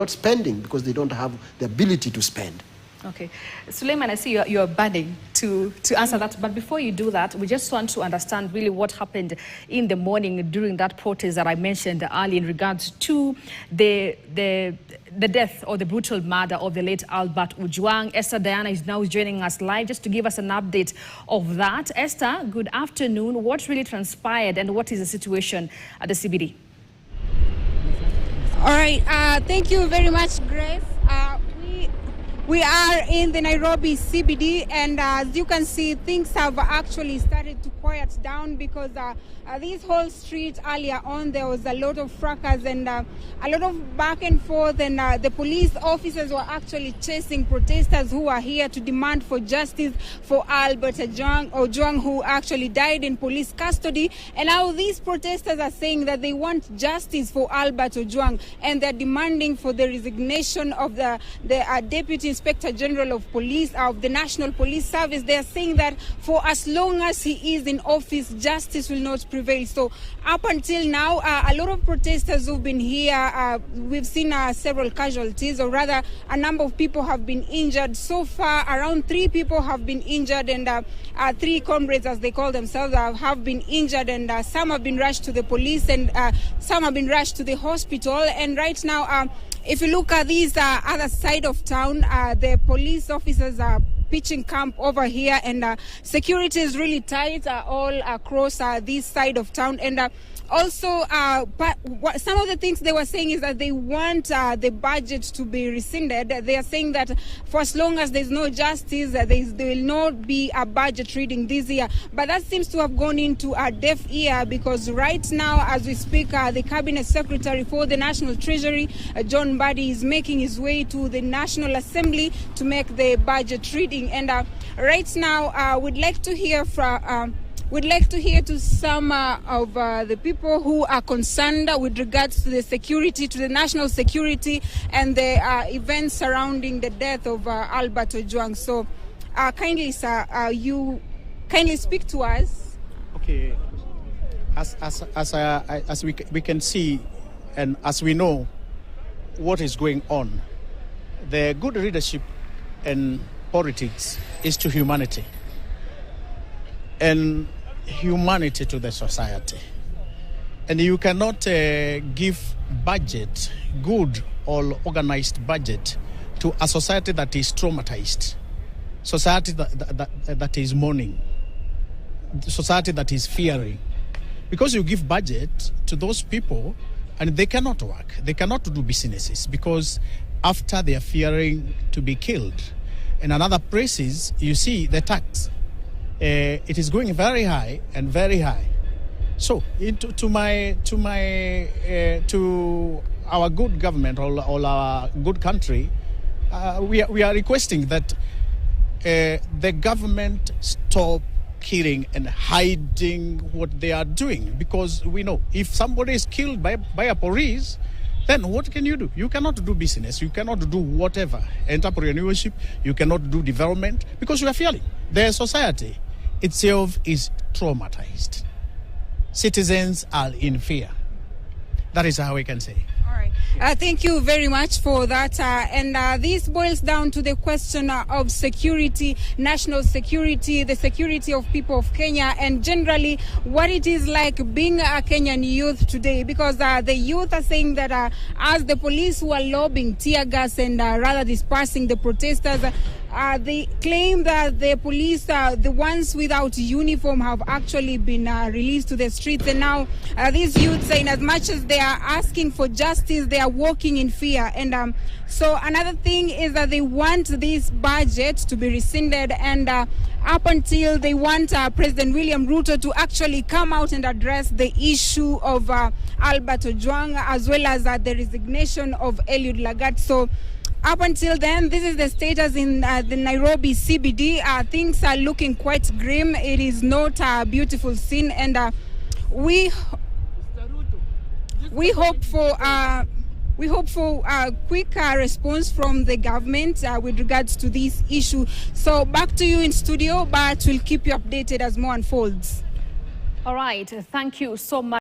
not spending because they don't have the ability to spend. Okay. Suleiman, I see you're budding to answer that. But before you do that, we just want to understand really what happened in the morning during that protest that I mentioned earlier in regards to the death or the brutal murder of the late Albert Ojwang. Esther Diana is now joining us live just to give us an update of that. Esther, good afternoon. What really transpired and what is the situation at the CBD? All right. Thank you very much, Grace. We are in the Nairobi CBD, and as you can see, things have actually started to quiet down because this whole street earlier on, there was a lot of fracas and a lot of back and forth, and the police officers were actually chasing protesters who are here to demand for justice for Albert Ojwang, who actually died in police custody. And now these protesters are saying that they want justice for Albert Ojwang, and they're demanding for the resignation of the Deputy Inspector General of Police of the National Police Service. They are saying that for as long as he is in office, justice will not prevail. So up until now, a lot of protesters who've been here, we've seen several casualties, or rather a number of people have been injured. So far, around 3 people have been injured, and 3 comrades, as they call themselves, have been injured, and some have been rushed to the police, and some have been rushed to the hospital. And right now, if you look at this other side of town, the police officers are pitching camp over here, and security is really tight all across this side of town. And also, some of the things they were saying is that they want the budget to be rescinded. They are saying that for as long as there's no justice, there will not be a budget reading this year. But that seems to have gone into a deaf ear, because right now, as we speak, the Cabinet Secretary for the National Treasury, John Mbadi, is making his way to the National Assembly to make the budget reading. And right now, we'd like to hear from... We'd like to hear to some of the people who are concerned with regards to the security, to the national security, and the events surrounding the death of Albert Ojwang. So, kindly, sir, you kindly speak to us. Okay. As we can see, and as we know, what is going on, the good leadership in politics is to humanity, and humanity to the society. And you cannot give budget, good or organized budget, to a society that is traumatized, society that is mourning, society that is fearing. Because you give budget to those people and they cannot work, they cannot do businesses, because after they are fearing to be killed. In other places, you see the tax. It is going very high and very high. So, to our good government or our good country, we are requesting that the government stop killing and hiding what they are doing, because we know if somebody is killed by a police, then what can you do? You cannot do business. You cannot do whatever. Entrepreneurship. You cannot do development, because you are fearing. The society itself is traumatized. Citizens are in fear. That is how we can say. All right. Thank you very much for that. And this boils down to the question of security, national security, the security of people of Kenya, and generally what it is like being a Kenyan youth today. Because the youth are saying that as the police who are lobbing tear gas and rather dispersing the protesters, they claim that the police, the ones without uniform, have actually been released to the streets. And now these youths saying as much as they are asking for justice, they are walking in fear. And so another thing is that they want this budget to be rescinded, and up until they want President William Ruto to actually come out and address the issue of Albert Ojwang, as well as the resignation of Eliud Langat. So up until then, this is the status in the Nairobi CBD. Things are looking quite grim. It is not a beautiful scene, and we hope for a quick response from the government with regards to this issue. So back to you in studio, but we'll keep you updated as more unfolds. All right. Thank you so much.